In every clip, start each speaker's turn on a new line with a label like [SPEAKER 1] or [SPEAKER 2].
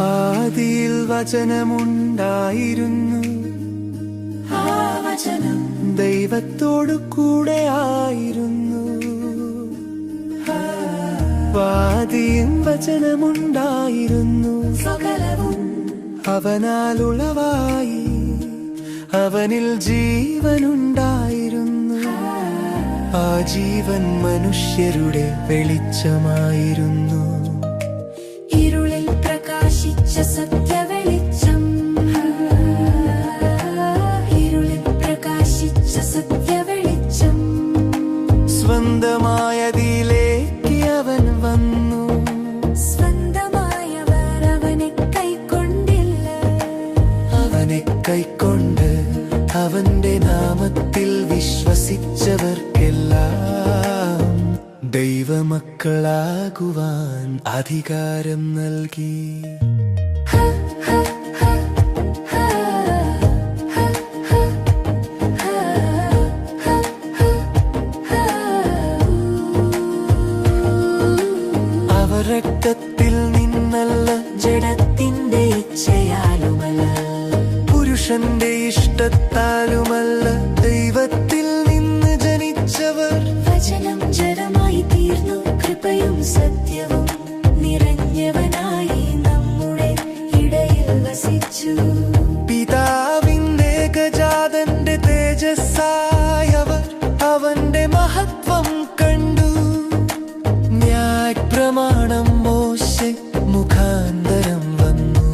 [SPEAKER 1] ആദിയിൽ വചനമുണ്ടായിരുന്നു,
[SPEAKER 2] ആ വചനം
[SPEAKER 1] ദൈവത്തോടു കൂടെ ആയിരുന്നു. ആദിയിൽ വചനമുണ്ടായിരുന്നു,
[SPEAKER 2] സകലവും
[SPEAKER 1] അവനാൽ ഉളവായി, അവനിൽ ജീവനുണ്ടായിരുന്നു. ആ ജീവൻ മനുഷ്യരുടെ വെളിച്ചമായിരുന്നു.
[SPEAKER 2] ഇരുളിൽ പ്രകാശിച്ച സത്യവെളിച്ചം, ഇരുളിൽ പ്രകാശിച്ച സത്യവെളിച്ചം.
[SPEAKER 1] സ്വന്തമായതിലേക്ക് അവൻ വന്നു,
[SPEAKER 2] സ്വന്തമായവർ അവനെ കൈക്കൊണ്ടില്ല.
[SPEAKER 1] അവനെ കൈക്കൊണ്ട് അവന്റെ നാമത്തിൽ വിശ്വസിച്ചവർക്കെല്ലാം ദൈവമക്കളാകുവാൻ അധികാരം നൽകി. അവർ രക്തത്തിൽ നിന്നല്ല,
[SPEAKER 2] ജഡത്തിന്റെ ഇച്ഛയാലുമല്ല,
[SPEAKER 1] പുരുഷന്റെ ഇഷ്ടത്താലുമല്ല, ദൈവത്തിൽ നിന്ന് ജനിച്ചവർ.
[SPEAKER 2] വചനം ജഡമായി തീർന്നു, കൃപയും സത്യവും നിറഞ്ഞവനായി നമ്മുടെ ഇടയിൽ വസിച്ചു.
[SPEAKER 1] പിതാവിന്റെ ഏകജാതന്റെ തേജസ്സായവർ അവന്റെ മഹത്വം കണ്ടു. ന്യായപ്രമാണം മോശെ മുഖാന്തരം വന്നു,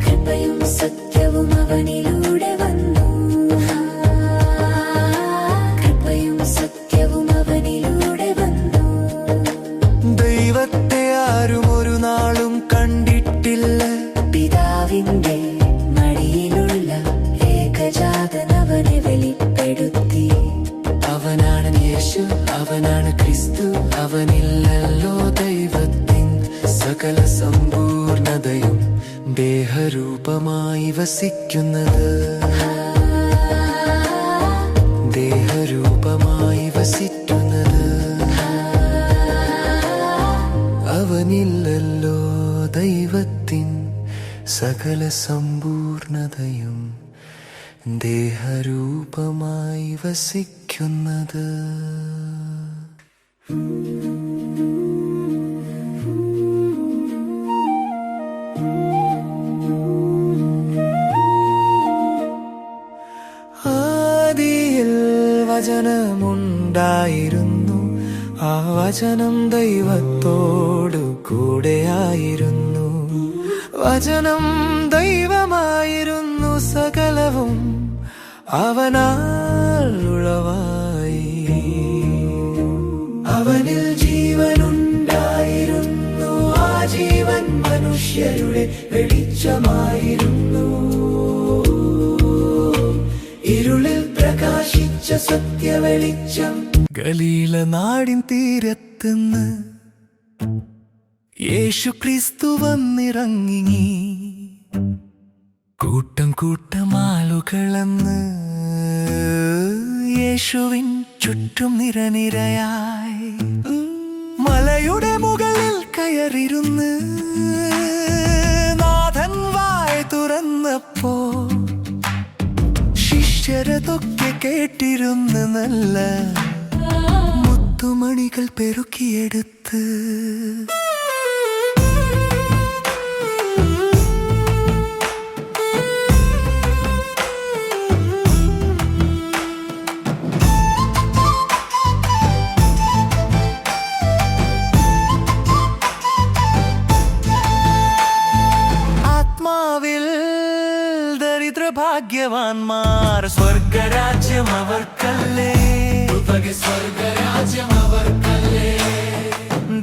[SPEAKER 2] കൃപയും സത്യവും അവനിലൂടെ വന്നു. കൃപയും സത്യവും അവനിലൂടെ വന്നു.
[SPEAKER 1] ദൈവത്തെ ആരും ഒരു നാളും കണ്ടിട്ടില്ല.
[SPEAKER 2] പിതാവിന്റെ മടിയിലുള്ള ഏകജാതൻ അവനെ വെളിപ്പെടുത്തി.
[SPEAKER 1] അവനാണ് യേശു, അവനാണ് ക്രിസ്തു, അവനില്ലല്ലോ ദൈവത്തിൻ സകല സമ്പൂർണതയും ദേഹരൂപമായി വസിക്കുന്നത്. ദേഹരൂപമായി വസിക്കുന്നത്, അവനില്ലല്ലോ ദൈവത്തിൻ സകല സമ്പൂർണതയും ദേഹരൂപമായി വസിക്കുന്നത്. ആദിയിൽ വചനമുണ്ടായിരുന്നു, ആ വചനം ദൈവത്തോടു കൂടെയായിരുന്നു. വചനം ദൈവമായിരുന്നു, സകലവും അവനാൽ ഉളവായി. അവനിൽ ജീവനുണ്ടായിരുന്നു, ആ ജീവൻ മനുഷ്യരുടെ വെളിച്ചമായിരുന്നു. ഇരുളിൽ പ്രകാശിച്ച സത്യവെളിച്ചം. ഗലീല നാടിൻ തീരത്തുനിന്ന് യേശു ക്രിസ്തു വന്നിറങ്ങി. കൂട്ടം കൂട്ടമാളുകളെന്ന് യേശുവിൻ ചുറ്റും നിരനിരയായി. മലയുടെ മുകളിൽ കയറിയിരുന്ന് നാഥൻ വായ തുറന്നപ്പോ ശിഷ്യരതൊക്കെ കേട്ടിരുന്ന് നല്ല മുത്തുമണികൾ പെറുക്കിയെടുത്ത്. ആത്മാവിൽ ദരിദ്രഭാഗ്യവാന്മാർ സ്വർഗരാജ്യം അവർക്കല്ലേ, സ്വർഗരാജ്യം അവർക്കല്ലേ.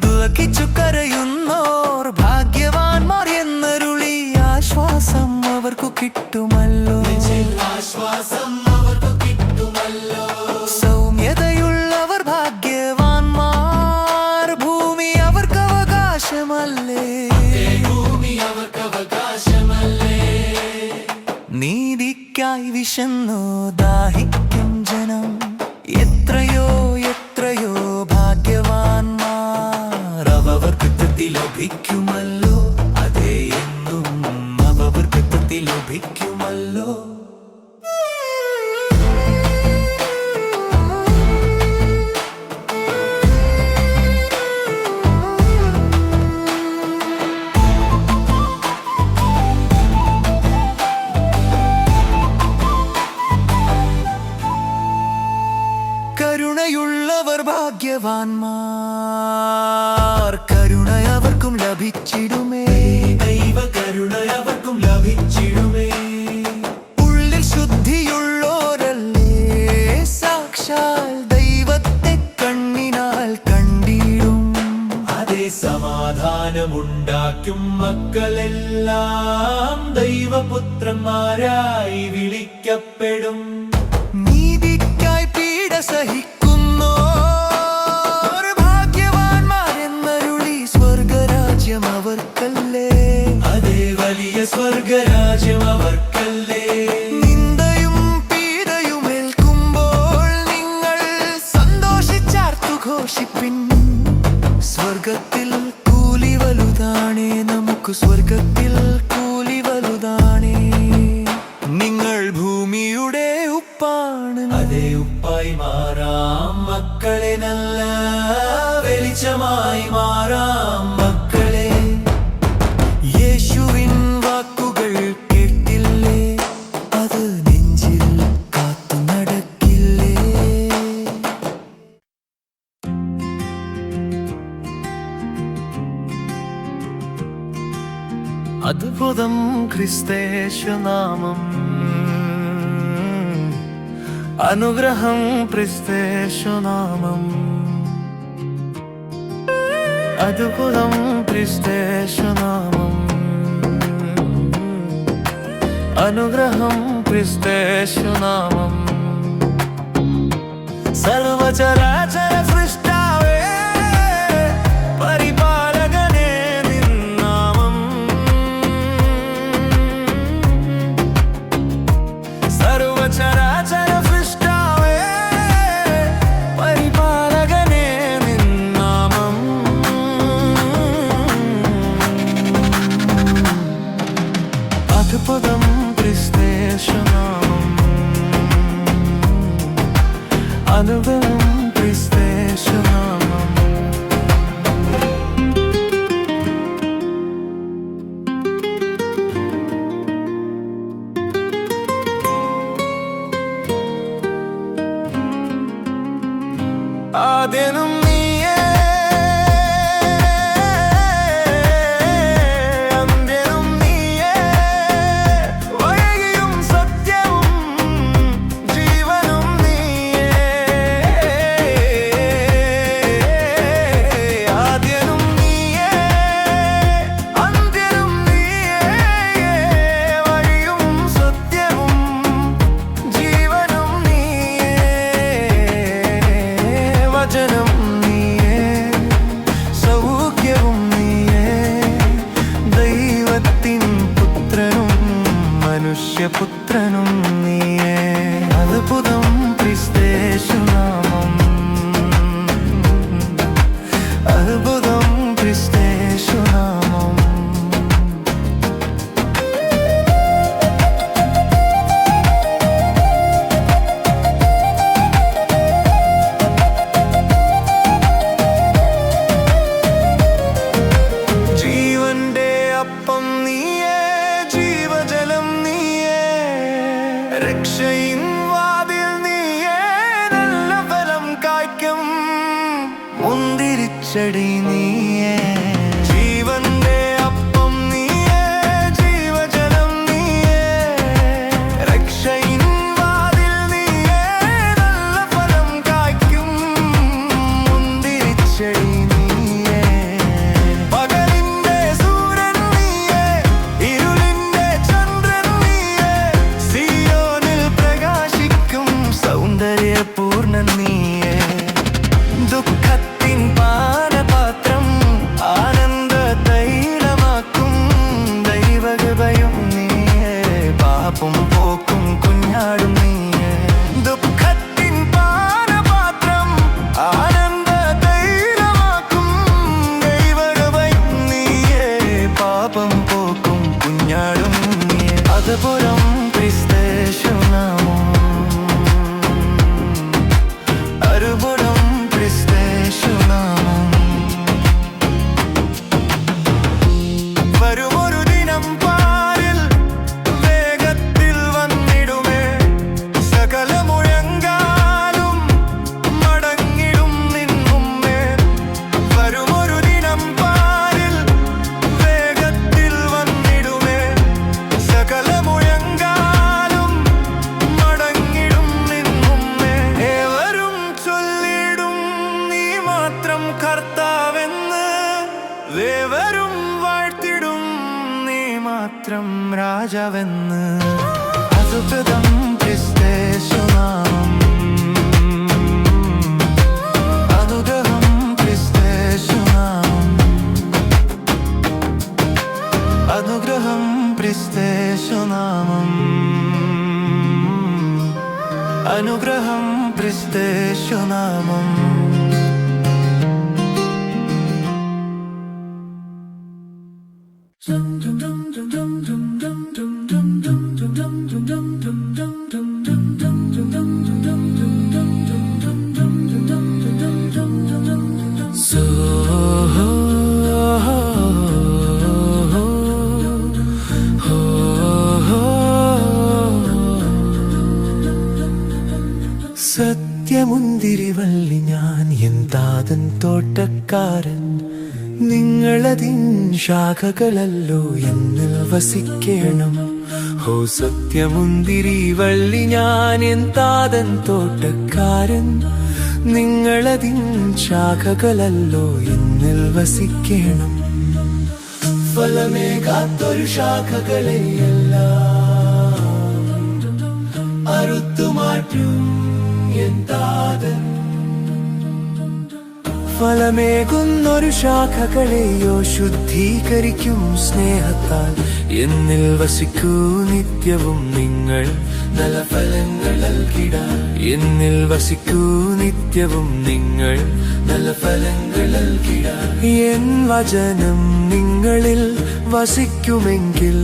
[SPEAKER 1] ദുഃഖിച്ചു കരയുന്നോർ ഭാഗ്യവാന്മാർ എന്നരുളി, ആശ്വാസം അവർക്കു കിട്ടുമല്ലോ, ആശ്വാസം അവർക്കു കിട്ടുമല്ലോ. സൗമ്യതയുള്ളവർ ഭാഗ്യവാന്മാർ, ഭൂമി അവർക്ക് അവകാശമല്ലേ, ഭൂമി അവർക്ക് അവകാശമല്ലേ. നീതിക്കായി വിശന്നു ദാഹിക്കും ജനം എത്രയോ എത്രയോ ഭാഗ്യവാന്മാർ അവർക്ക് തൃപ്തി ലഭിക്കുമല്ലോ അതേ എന്നും അവർക്ക് തൃപ്തി ലഭിക്കുമല്ലോ കരുണയുള്ളവർ ഭാഗ്യവാന്മാർ കരുണ അവർക്കും ലഭിച്ചിടുമേ ദൈവ കരുണ അവർക്കും ലഭിച്ചിടുമേ ഉള്ളിൽ ശുദ്ധിയുള്ളോരല്ലേ സാക്ഷാൽ ദൈവത്തെ കണ്ണിനാൽ കണ്ടിടും അതേ സമാധാനമുണ്ടാക്കും മക്കളെല്ലാം ദൈവപുത്രന്മാരായി വിളിക്കപ്പെടും നീതിക്കായി പീഡ സഹിക്കുന്നോർ ഭാഗ്യവാന്മാരെന്നരുളി സ്വർഗരാജ്യം അവർക്കല്ലേ അതേ വലിയ സ്വർഗരാജ്യം അവർക്കല്ലേ നിന്ദയും പീഡയും ഏൽക്കുമ്പോൾ നിങ്ങൾ സന്തോഷിച്ചാർത്തു ഘോഷിപ്പിൻ സ്വർഗത്തിൽ കൂലി വലുതാണേ നമുക്ക് സ്വർഗത്തിൽ കൂലി വലുതാണേ നിങ്ങൾ ഭൂമിയുടെ ഉപ്പാണ് അതേ ഉപ്പായി മാറാം മക്കളെ നല്ല വെളിച്ചമായി മാറാം മക്കളെ യേശുവിൻ വാക്കുകൾ കേട്ടില്ലേ അത് നെഞ്ചിൽ കാത്തു നടക്കില്ലേ അദ്ഭുതം ക്രിസ്തേശുനാമം അനുഗ്രഹം ക്രിസ്തേശുനാമം അദ്ഭുതം ക്രിസ്തേശുനാമം അനുഗ്രഹം ക്രിസ്തേശുനാമം സർവചരാചര സൃഷ്ടാവേ പരിപാലകനേ നിന്നാമം സർവചരാചര സൃഷ്ടാവേ പരിപാലകനേ നിന്നാമം അദ്ഭുതം ക്രിസ്തേശുനാമം അനുഗ്രഹം ക്രിസ്തേശുനാമം ആദ്യനും നീയേ അന്ത്യനും നീയേ വഴിയും സത്യവും ജീവനും നീയേ ആദ്യനും നീയേ അന്ത്യനും നീയേ വഴിയും സത്യവും ജീവനും നീയേ വചനം നീയേ സൗഖ്യവും നീയേ ദൈവത്തിൻ പുത്രനും മനുഷ്യപുത്രനും നീയേ അദ്ഭുതം ക്രിസ്തേശുനാമം അദ്ഭുതം ക്രിസ്തേശുനാമം ജീവന്റെ അപ്പം നീയേ ജീവജലം നീയേ രക്ഷയിൻ വാതിൽ നീയേ നല്ല ഫലം കായ്ക്കും മുന്തിരിച്ചെടി നീയേ ജീവന്റെ അപ്പം നീയേ ജീവജലം നീയേ രക്ഷയിൻ വാതിൽ നീയേ നല്ല ഫലം കായ്ക്കും മുന്തിരിച്ചെടി നീയേ പകലിന്റെ സൂര്യൻ നീയേ ഇരുളിന്റെ ചന്ദ്രൻ നീയേ സിയോനിൽ പ്രകാശിക്കും സൗന്ദര്യപൂർണ്ണൻ നീയേ ദുഃഖത്തിൻ പാനപാത്രം പോക്കും കുഞ്ഞാടും നീയേ ദുഃഖത്തിൻ പാനപാത്രം ആനന്ദ തൈലമാക്കും ദൈവകൃപയും നീയേ പാപം പോക്കും കുഞ്ഞാടും നീയേ അതുപുരം ക്രിസ്തേശുനാമം അരുപുരം ക്രിസ്തേശുനാമം വരുമൊരു ദിനം പാരിൽ വേഗത്തിൽ വന്നിടുമേ സകല മുഴങ്കാലും മടങ്ങിടും നിൻ മുമ്പേ വരുമൊരു ദിനം പാരിൽ വേഗത്തിൽ വന്നിടുമേ സകല മുഴങ്കാലും മടങ്ങിടും നിൻ മുമ്പേ ഏവരും ചൊല്ലിടും നീ മാത്രം കർത്താവെന്ന് ഏവരും വാഴ്ത്തിടും നീ മാത്രം രാജാവെന്ന് അതുകൃതം ക്രിസ്തേശുനാമം അനുഗ്രഹം ക്രിസ്തേശുനാമം അനുഗ്രഹം ക്രിസ്തേശുനാമം അനുഗ്രഹം ക്രിസ്തേശുനാമം സത്യമുന്തിരിവള്ളി ഞാൻ എന്താതൻ തോട്ടക്കാരൻ നിങ്ങളതിൻ ശാഖകളല്ലോ എന്നിൽ വസിക്കണം ഹോ സത്യമുന്തിരിവള്ളി ഞാൻ എന്താതൻ തോട്ടക്കാരൻ നിങ്ങളതിൻ ശാഖകളല്ലോ എന്നിൽ വസിക്കണം ഫലമേകാത്തൊരു ശാഖകളെയെല്ലാം അറുത്തുമാറ്റും എന്താതൻ ഫലമേകുന്നൊരു ശാഖകളെയോ ശുദ്ധീകരിക്കും സ്നേഹത്താൽ എന്നിൽ വസിക്കൂ നിത്യവും നിങ്ങൾ നല്ല ഫലങ്ങൾ നൽകിടാൻ എന്നിൽ വസിക്കൂ നിത്യവും നിങ്ങൾ നല്ല ഫലങ്ങൾ നൽകിടാൻ എൻ വചനം നിങ്ങളിൽ വസിക്കുമെങ്കിൽ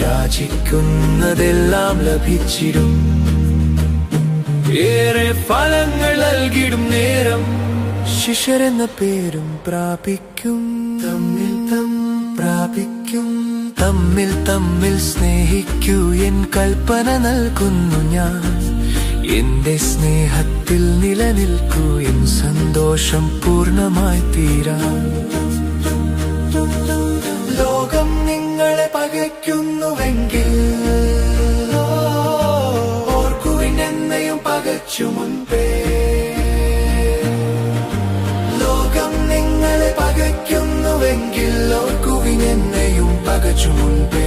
[SPEAKER 1] യാചിക്കുന്നതെല്ലാം ലഭിച്ചിടും ഏറെ ഫലങ്ങൾ നൽകിടും നേരം ശിഷ്യരെന്ന പേരും പ്രാപിക്കും തമ്മിൽ തമ്മിൽ സ്നേഹിക്കൂ എൻ കൽപ്പന നൽകുന്നു ഞാൻ എന്റെ സ്നേഹത്തിൽ നിലനിൽക്കൂ എൻ സന്തോഷം പൂർണ്ണമായി തീരാൻ ലോകം നിങ്ങളെ പകയ്ക്കുന്നുവെങ്കിൽ ഓർക്കുവിൻ എന്നെയും പകച്ചു മുൻപേ ലോകം നിങ്ങളെ പകയ്ക്കുന്നുവെങ്കിൽ ഓർക്കുവിൻ എന്നെയും പകച്ചു മുൻപേ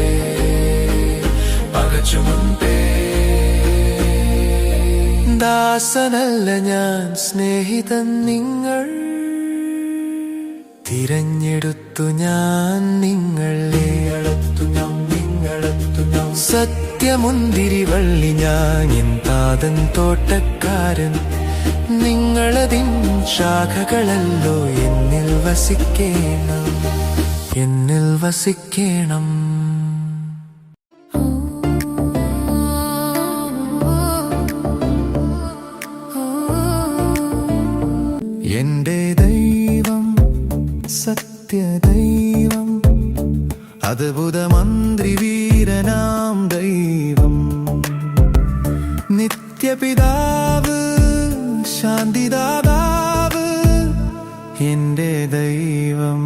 [SPEAKER 1] ദാസനല്ല ഞാൻ സ്നേഹിതൻ നിങ്ങൾ തിരഞ്ഞെടുത്തു ഞാൻ നിങ്ങളെ സത്യമുന്തിരിവള്ളി ഞാൻ എന്താതൻ തോട്ടക്കാരൻ നിങ്ങളതിൻ ശാഖകളല്ലോ എന്നിൽ വസിക്കണം എന്റെ ദൈവം സത്യദൈവം അദ്ഭുതമന്ത്രി വീരനാം ദൈവം നിത്യപിതാവ് ശാന്തിദാതാവ് എന്റെ ദൈവം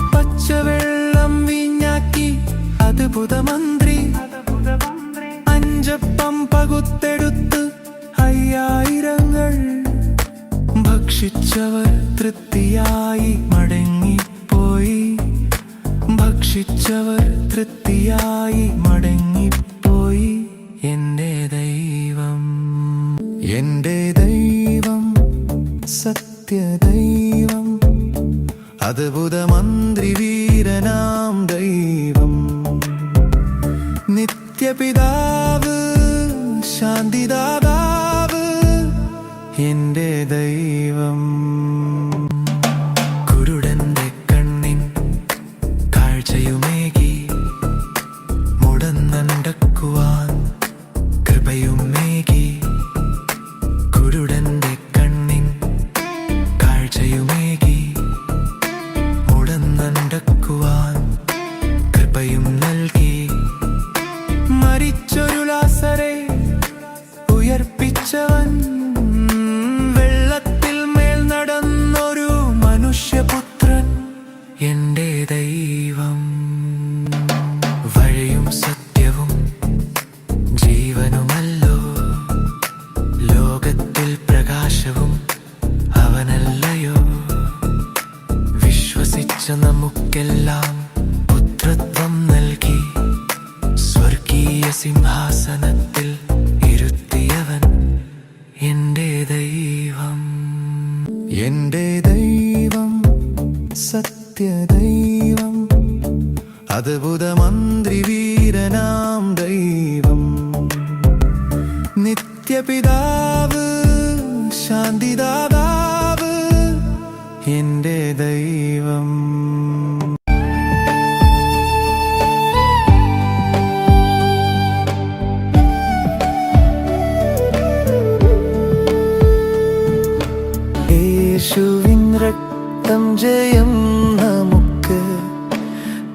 [SPEAKER 1] പച്ചവെള്ളം വീഞ്ഞാക്കി അദ്ഭുതമന്ത്രി അഞ്ചപ്പം പകുത്തെടുത്ത് 5000 ഭക്ഷിച്ചവർ തൃപ്തിയായി മടങ്ങിപ്പോയി എന്റെ ദൈവം എന്റെ ദൈവം സത്യദൈവം, അദ്ഭുതമന്ത്രി വീരനാം ദൈവം, നിത്യപിതാവ് ശാന്തിദാതാവ് എന്റെ ദൈവം. കുരുടന്റെ കണ്ണിൻ കാഴ്ചയുമേകി മുടന്നണ്ടക്കുവാൻ കൃപയുമേകി. കുരുടന്റെ കണ്ണിൻ കാഴ്ചയുമേകി മുടന്നണ്ടക്കുവാൻ കൃപയും നൽകി. മരിച്ചൊരു ലാസറെ ഉയർപ്പിച്ചവൻ, വെള്ളത്തിൽ മേൽ നടന്നൊരു മനുഷ്യപുത്രൻ എന്റെ ദൈവം. വഴിയും സത്യവും ജീവനുമല്ലോ, ലോകത്തിൽ പ്രകാശവും അവനല്ലയോ. വിശ്വസിച്ച നമുക്കെല്ലാം പുത്രത്വം നൽകി, സ്വർഗീയ സിംഹാസനത്തിൽ ഇരുത്തിയവൻ എന്റെ ദൈവം. എന്റെ ദൈവം സത്യദൈവം, അദ്ഭുതമന്ത്രി വീരനാം ദൈവം, നിത്യപിതാവ് ശാന്തിദാതാവ് എന്റെ ദൈവം. യേശുവിൻ രക്തം ജയം നമുക്ക്,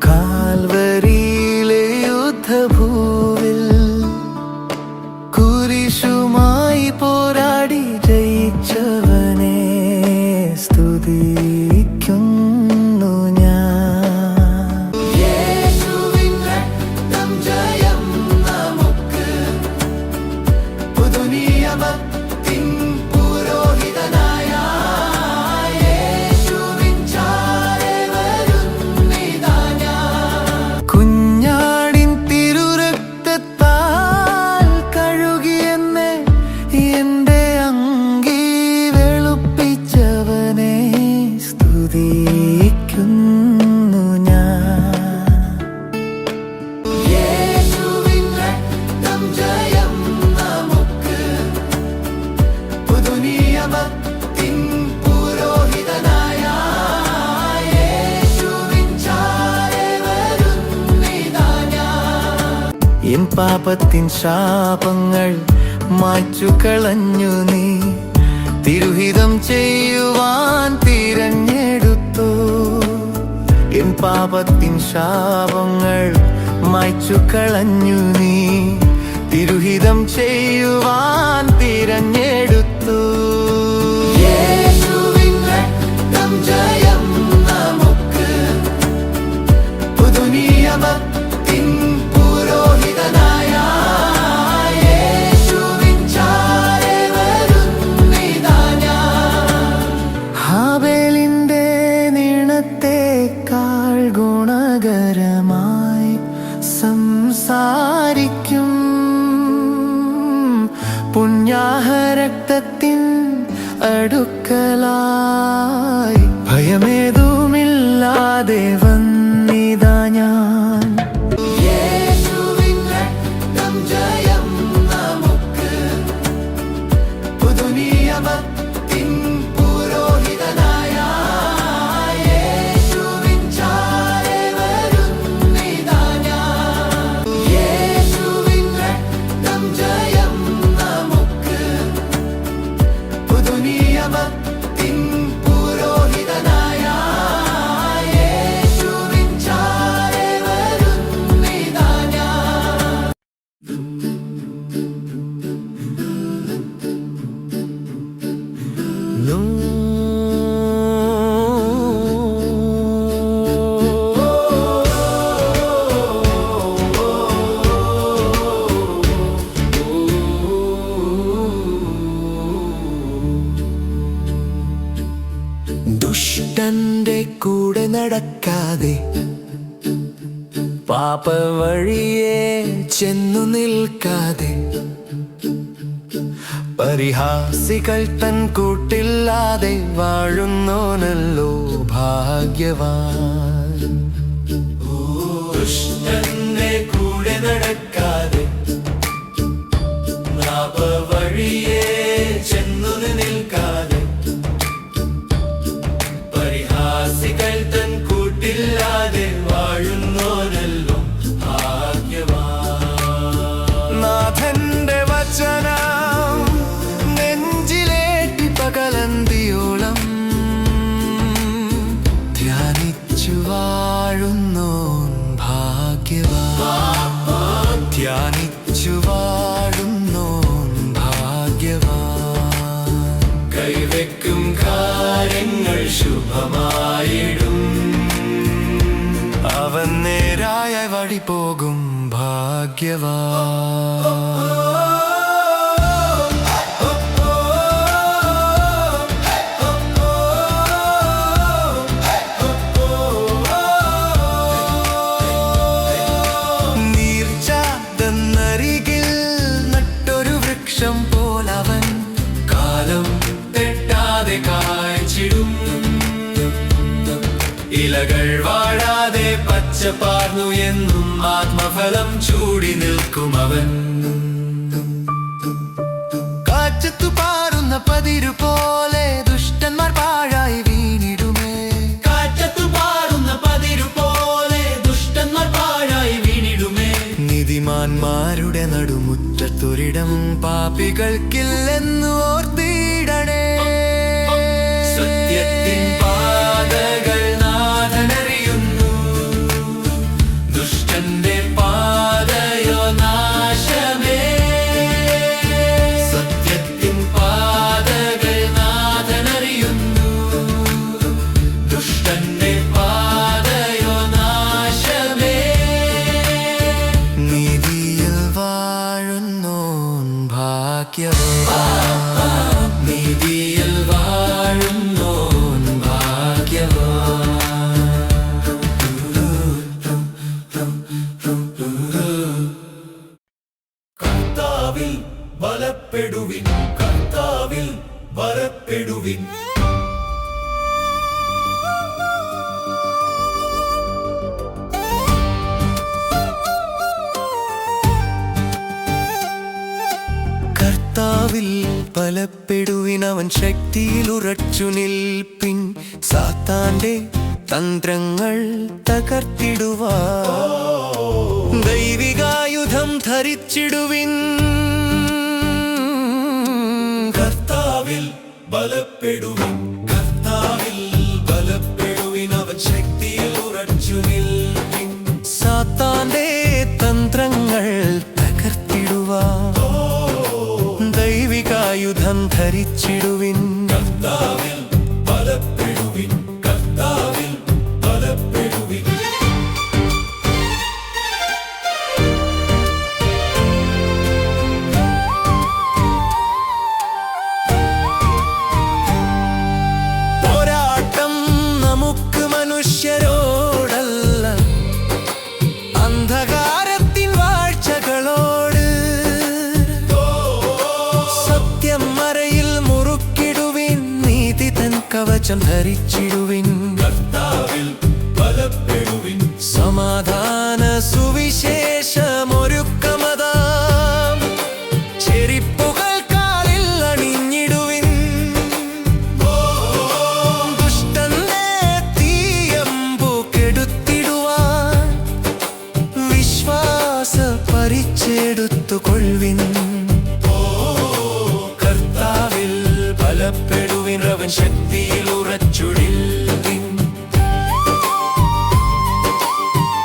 [SPEAKER 1] കാൽവരിയിലെ യുദ്ധഭൂവിൽ കുരിശുമായി പോരാടി ജയിച്ചവനെ സ്തുതിക്കുന്നു ഞാൻ. യേശുവിൻ രക്തം ജയം നമുക്ക്, പുതുനിയമത്തിൻ പുരോഹിതനായ യേശുവിൻ ചാരെ വരുന്നിതാ ഞാൻ. കുഞ്ഞാടിൻ തിരുരക്തത്താൽ കഴുകിയെന്നെ എന്റെ അങ്കി വെളുപ്പിച്ചവനെ സ്തുതിക്കുന്നു ഞാൻ. യേശുവിൻ രക്തം ജയം നമുക്ക്, പുതുനിയമത്തിൻ പുരോഹിതനായ യേശുവിൻ ചാരെ വരുന്നിതാ ഞാൻ. എൻ പാപത്തിൻ ശാപങ്ങൾ മായ്ച്ചു കളഞ്ഞു നീ, തിരുഹിതം ചെയ്യുവാൻ തിരഞ്ഞെടുത്തു. എൻ പാപത്തിൻ ശാപങ്ങൾ മായ്ച്ചു കളഞ്ഞു നീ, തിരുഹിതം ചെയ്യുവാൻ തിരഞ്ഞെടുത്തു. യേശുവിൻ രക്തം ജയം നമുക്ക്, പുതുനിയമത്തിൻ പുരോഹിതനായ യേശുവിൻ ചാരെ വരുന്നിതാ ഞാൻ. ഹാബേലിന്റെ നീണത്തേക്കാൾ ഗുണകരമായി സംസാരിക്കും പുണ്യാഹരക്തത്തിൻ അടുക്കലായി, ഭയമേതുമില്ലാതെ വന്നിതാ ഞാൻ. യേശുവിൻ രക്തം ജയം നമുക്ക്, പുതുനിയമത്തിൻ പുരോഹിതനായ യേശുവിൻ ചാരെ വരുന്നിതാ ഞാൻ. യേശുവിൻ രക്തം ജയം നമുക്ക്, പുതുനിയമത്തിൻ പുരോഹിതനായ യേശുവിൻ ചാരെ വരുന്നിതാ ഞാൻ. ദുഷ്ടന്റെ കൂടെ നടക്കാതെ, പാപവഴിയെ ചെന്നു നിൽക്കാതെ, പരിഹാസികൾ തൻ കൂട്ടില്ലാതെ വാഴുന്നോനല്ലോ ഭാഗ്യവാൻ. ദുഷ്ടന്റെ കൂടെ നടക്കാതെ വഴിയെ ചെന്നു നിൽക്കാതെ പരിഹാസികൾ തൻ കൂട്ടില്ലാതെ വാഴുന്നോനല്ലോ ഭാഗ്യവാൻ. നാഥന്റെ വചനം നെഞ്ചിലേറ്റി പകലന്തിയോളം ധ്യാനിച്ചു വാഴുന്നോൻ ഭാഗ്യവാൻ. ധ്യാനിച്ചു വാഴുന്നോൻ ഭാഗ്യവാൻ. കൈവെക്കും കാര്യങ്ങൾ ശുഭമായിടും, അവൻ നേരായ വഴി പോകും ഭാഗ്യവാൻ. നീർച്ചാതന്നരികിൽ നട്ടൊരു വൃക്ഷം പോലവൻ കാലം തെറ്റാതെ കായ്ച്ചിടും. ഇലകൾ വാഴാതെ പച്ചപ്പാർന്നു എന്നും ആത്മഫലം ചൂടി നിൽക്കും അവൻ. കാറ്റത്തു പാറുന്ന പതിരു പോലെ ദുഷ്ടന്മാർ പാഴായി വീണിടുമേ. കാറ്റത്തു പാറുന്ന പതിരു പോലെ ദുഷ്ടന്മാർ പാഴായി വീണിടുമേ. നീതിമാന്മാരുടെ നടുമുറ്റത്തൊരിടം പാപികൾക്കില്ലെന്ന് ഓർത്തിടണേ. സത്യത്തിൻ പാതകൾ നാഥനറിയുന്നു, ദുഷ്ടന്റെ പാതയോ നാശമേ. സത്യത്തിൻ പാതകൾ നാഥനറിയുന്നു, ദുഷ്ടന്റെ പാതയോ നാശമേ. നീതിയിൽ വാഴുന്നോൻ ഭാഗ്യവാൻ. നീതിയിൽ വാഴുന്നോൻ ഭാഗ്യവാൻ. കർത്താവിൽ ബലപ്പെടുവിൻ, കർത്താവിൽ ബലപ്പെടുവിൻ. കർത്താവിൽ ബലപ്പെടുവിൻ, അവൻ ശക്തിയിൽ ഉറച്ചു നിൽപ്പിൻ. സാത്താന്റെ തന്ത്രങ്ങൾ തകർത്തിടുവാൻ ദൈവികായുധം ധരിച്ചിടുവിൻ. കർത്താവിൽ ബലപ്പെടുവിൻ, കർത്താവിൽ ബലപ്പെടുവിൻ, അവൻ ശക്തിയിൽ ഉറച്ചു നിൽപ്പിൻ. സാത്താന്റെ തന്ത്രങ്ങൾ തകർത്തിടുവാൻ ദൈവികായുധം ധരിച്ചിടുവിൻ. കർത്താവിൽ ബലപ്പെടുവിൻ, കർത്താവിൽ ബലപ്പെടുവിൻ. പോരാട്ടം നമുക്ക് മനുഷ്യരോടല്ല, അന്ധകാരത്തിൻ വാഴ്ചകളോട്. സത്യം മറയിൽ മുറുക്കിടുവിൻ, നീതി തൻ കവചം ധരിച്ചിടുവിൻ. കർത്താവിൽ ബലപ്പെടുവിൻ. സമാധാന സുവിശേഷമൊരുക്കമതാം ചെരിപ്പുകൾ കാലിൽ അണിഞ്ഞിടുവിൻ. ദുഷ്ടന്റെ തീയമ്പു കെടുത്തിടുവാൻ വിശ്വാസ പരിച്ചെടുത്തുകൊള്ളുവിൻ. കർത്താവിൽ ബലപ്പെടുവിൻ, അവൻ ശക്തിയിൽ ഉറച്ചുടിൽവിൻ.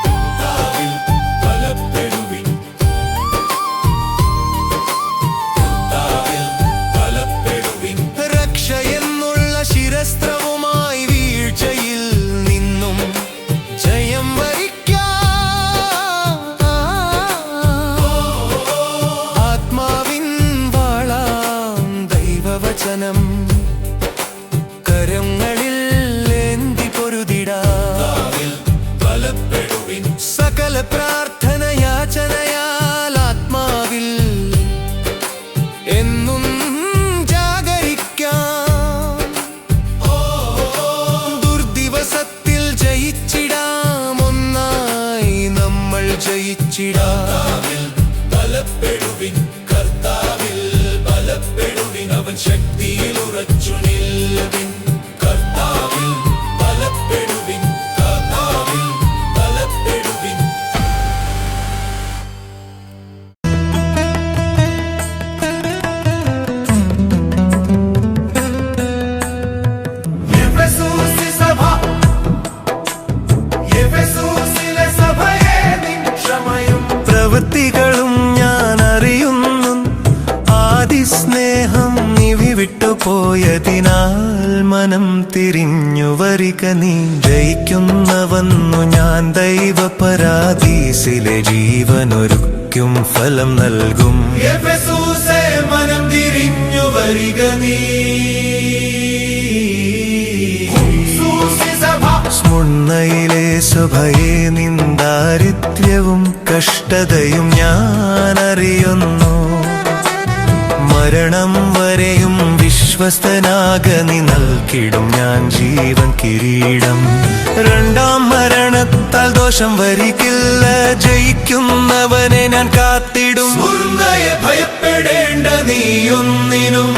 [SPEAKER 1] കർത്താവിൽ ബലപ്പെടുവിൻ, കർത്താവിൽ ബലപ്പെടുവിൻ. രക്ഷയെന്നുള്ള ശിരസ്ത്രവുമായി വീഴ്ചയിൽ നിന്നും ജയം വരിക്കാം. ആത്മാവിൻ വാളാം ദൈവവചനം കരങ്ങളിൽ ഏന്തി പൊരുതിടാം. ബലപ്പെടുവിൻ. സകല പ്രാർത്ഥന യാചനയാൽ ആത്മാവിൽ എന്നും ശക്തിയിൽ ഉറച്ചു നിൽവിൻ കർത്താവിൽ ബലപ്പെടുവിൻ കർത്താവിൽ ബലപ്പെടുവിൻ പ്രവൃത്തികളും ഞാൻ അറിയുന്നു ആദി സ്നേഹം നിവി വിട്ടുപോയതിനാൽ മനം തിരിഞ്ഞു വരിക നീ ജയിക്കുന്നവന്നു ഞാൻ ദൈവപരാദീസിലെ ജീവനൊരുക്കും ഫലം നൽകും മനം തിരിഞ്ഞു വരിക നീ സ്മുർണ്ണയിലെ സഭയെ നിന്ദാരിദ്ര്യവും കഷ്ടതയും ഞാൻ അറിയുന്നു മരണം വരെയും വിശ്വസ്തനാക നീ നൽകിടും ഞാൻ ജീവൻ കിരീടം രണ്ടാം മരണത്താൽ ദോഷം വരികില്ല ജയിക്കുന്നവനെ ഞാൻ കാത്തിടും സ്മുർണ്ണയെ ഭയപ്പെടേണ്ട നീയൊന്നിനും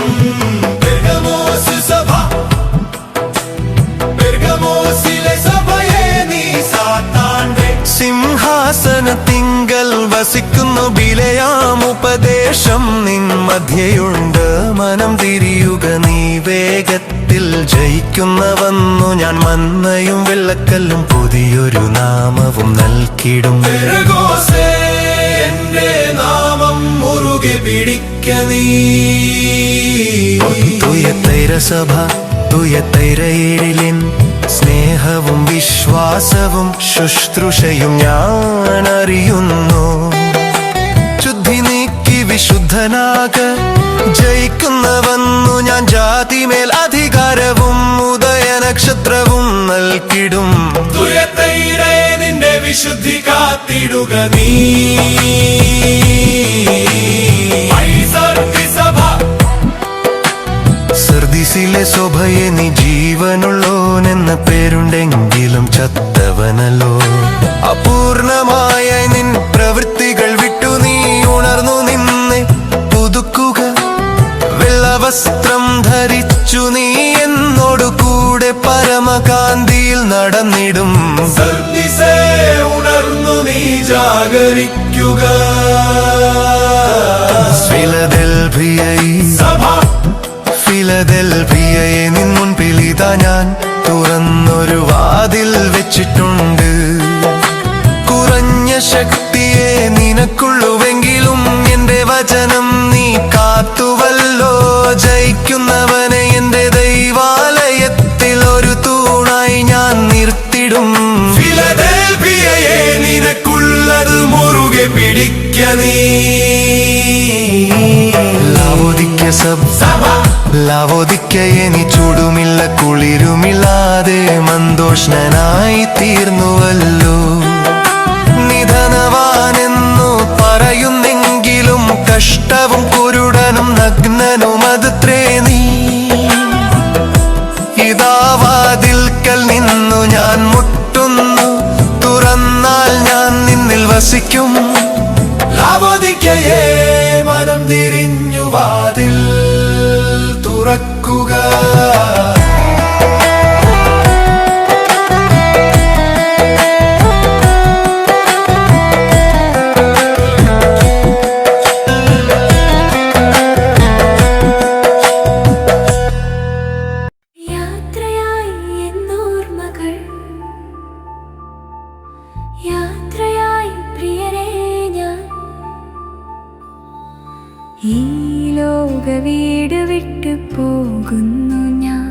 [SPEAKER 1] സിംഹാസനത്തിങ്കൽ വസിക്കുന്നു ബിലയാമുപദേശം നിൻ മധ്യയുണ്ട് മനം തിരിയുക നീ വേഗത്തിൽ ജയിക്കുന്നവന്നു ഞാൻ മന്നയും വെള്ളക്കല്ലും പുതിയൊരു നാമവും നൽകിടും എന്റെ നാമം മുറുകെ പിടിക്ക നീ തുയത്തൈരസഭ തുയത്തൈരയിലിൻ സ്നേഹവും വിശ്വാസവും ശുശ്രൂഷയും ഞാൻ അറിയുന്നു ശുദ്ധി നീക്കി വിശുദ്ധനാക ജയിക്കുന്നവന്നു ഞാൻ ജാതിമേൽ അധികാരവും ഉദയനക്ഷത്രവും നൽകിടും നിന്റെ വിശുദ്ധി കാത്തിടുക നീ സർദീസിലെ ശോഭയെ നീ ജീവനുള്ളോനെന്ന പേരുണ്ടെങ്കിലും ചത്തവനല്ലോ അപൂർണമായ നിൻ പ്രവൃത്തികൾ വിട്ടു നീ ഉണർന്നു നിന്നെ പുതുക്കുക വെള്ളവസ്ത്രം ധരിച്ചു നീ എന്നോടു കൂടെ പരമകാന്തിയിൽ നടന്നിടും സർദീസേ ഉണർന്നു നീ ജാഗരിക്കുക ഫിലദെൽഫിയയെ നിൻ മുൻപിലിതാ ഞാൻ തുറന്നൊരു വാതിൽ വെച്ചിട്ടുണ്ട് കുറഞ്ഞ ശക്തിയെ നിനക്കുള്ളുവെങ്കിലും എന്റെ വചനം നീ കാത്തുവല്ലോ ജയിക്കുന്നവനെ എന്റെ ദൈവാലയത്തിൽ ഒരു തൂണായി ഞാൻ നിർത്തിടും ഫിലദെൽഫിയയെ നിനക്കുള്ളത് മുറുകെ പിടിക്ക നീ ലാവോദിക്കയെ നീ ചൂടുമില്ല കുളിരുമില്ലാതെ മന്ദോഷ്ണനായി തീർന്നുവല്ലോ നിധനവാനെന്നു പറയുന്നെങ്കിലും കഷ്ടവും കുരുടനും നഗ്നനും അതുത്രേ നീ ഇതാ വാതിൽക്കൽ നിന്നു ഞാൻ മുട്ടുന്നു തുറന്നാൽ ഞാൻ നിന്നിൽ വസിക്കും ലാവോദിക്കയെ മനം തിരിഞ്ഞു വാതിൽ തുറക്കുക
[SPEAKER 2] യാത്രയായി പ്രിയരേ ഞാൻ ഈ ലോക വീട് വിട്ടു പോകുന്നു ഞാൻ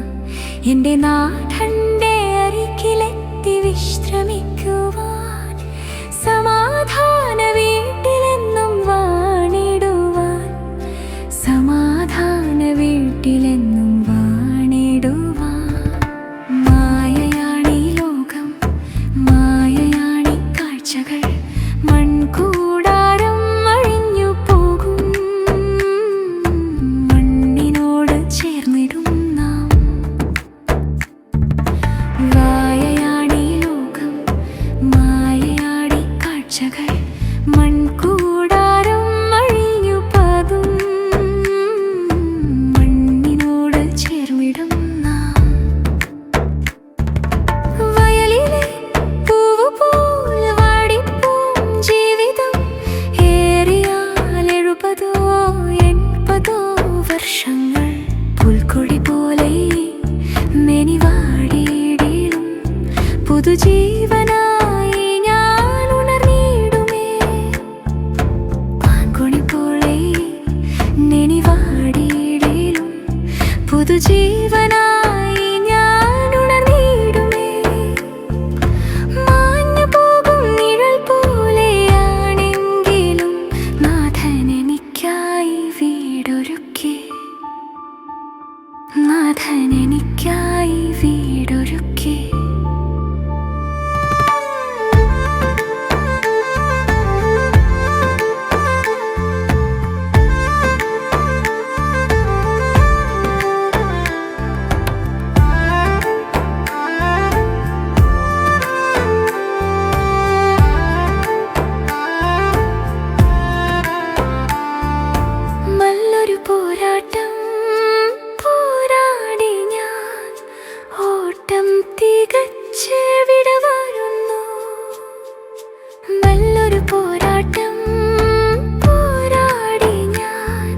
[SPEAKER 2] എൻ്റെ നാഥന്റെ അരികിലെത്തി വിശ്രമിക്കുവാൻ സമാധാന വീട്ടിലെന്നും വാണിടുവാൻ സമാധാന വീട്ടിലെന്നും വാണിടുവാൻ മായയാണീ ലോകം മായയാണീ കാഴ്ചകൾ മൺകൂടാരം അഴിഞ്ഞു പോകും മണ്ണിനോട് ചേർന്നിടും നാം മായയാണീ ലോകം മായയാണീ കാഴ്ചകൾ മൺകൂടാരം അഴിഞ്ഞു പോകും മണ്ണിനോട് പുൽക്കൊടി പോലെ മെനിവാടിയിടും പുതുജീവനായി ഞാൻ ഉണർന്നിടുമേ. പാങ്കൊടി പോലെ മെനിവാടിയിടും പുതുജീവനായി ഞാൻ ഉണർന്നിടുമേ. മാഞ്ഞു പോകും നിഴൽ പോലെയാണെങ്കിലും നാഥൻ എനിക്കായി വീടൊരുക്കി. നാഥൻ എനിക്കായി വീടൊരുക്കി. നല്ലൊരു പോരാട്ടം പോരാടി ഞാൻ ഓട്ടം തികച്ച് വിട വരുന്നു. നല്ലൊരു പോരാട്ടം പോരാടി ഞാൻ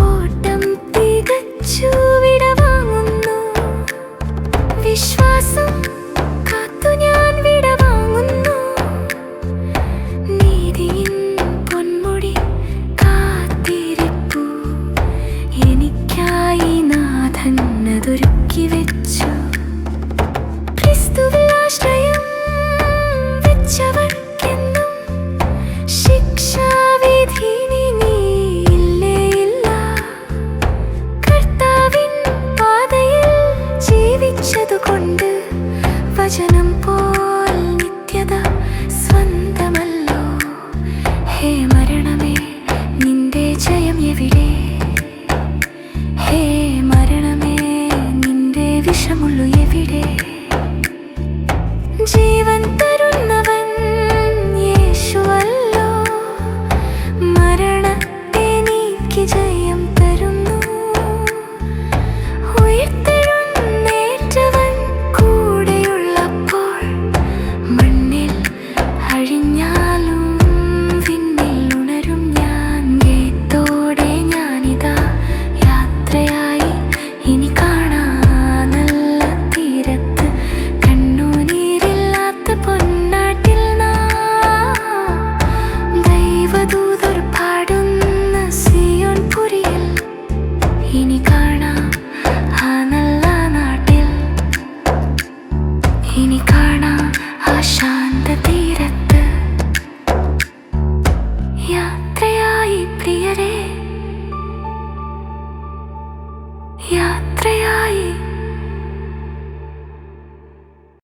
[SPEAKER 2] ഓട്ടം തികച്ചു വിട വാങ്ങുന്നു. വിശ്വാസം കാത്തു ഞാൻ വിട വാങ്ങുന്നു. നീതിയിൻ പൊന്മുടി കാത്തിരിപ്പു എനിക്കായി നാഥൻ അതൊരുക്കി വെച്ചു. ക്രിസ്തുവിൽ ആശ്രയം വെച്ചവർക്കെന്നും ശിക്ഷാവിധി ഇല്ലേ ഇല്ല. കർത്താവിൻ പാതയിൽ ജീവിച്ചതുകൊണ്ട് വചനം പോൽ നിത്യത സ്വന്തമല്ലോ. ഹേ മരണമേ നിന്റെ ജയം എവിടെ? ഹേ മരണമേ നിന്റെ വിഷമുള്ളു എവിടെ? ജീവൻ തരുന്നവൻ യേശുവല്ലോ. മരണത്തെ നീക്കി ജയം തരുന്നു. ഉയർത്തെഴുന്നേറ്റവൻ കൂടെയുള്ളപ്പോൾ മണ്ണിൽ അഴിഞ്ഞാലും വിണ്ണിൽ ഉണരും ഞാൻ. ഗേത്തോടെ ഞാനിതാ യാത്രയായി ഇനി കാണാ നല്ല തീരത്ത്. കണ്ണുനീരില്ലാത്ത പൊന്നാട്ടിൽ ദൈവദൂതർ പാടുന്ന സിയോൻ പുരിയിൽ ഇനി കാണാം ആ നല്ല നാട്ടിൽ. ഇനി കാണാം ആ ശാന്ത തീരത്ത്. യാത്രയായി പ്രിയരേ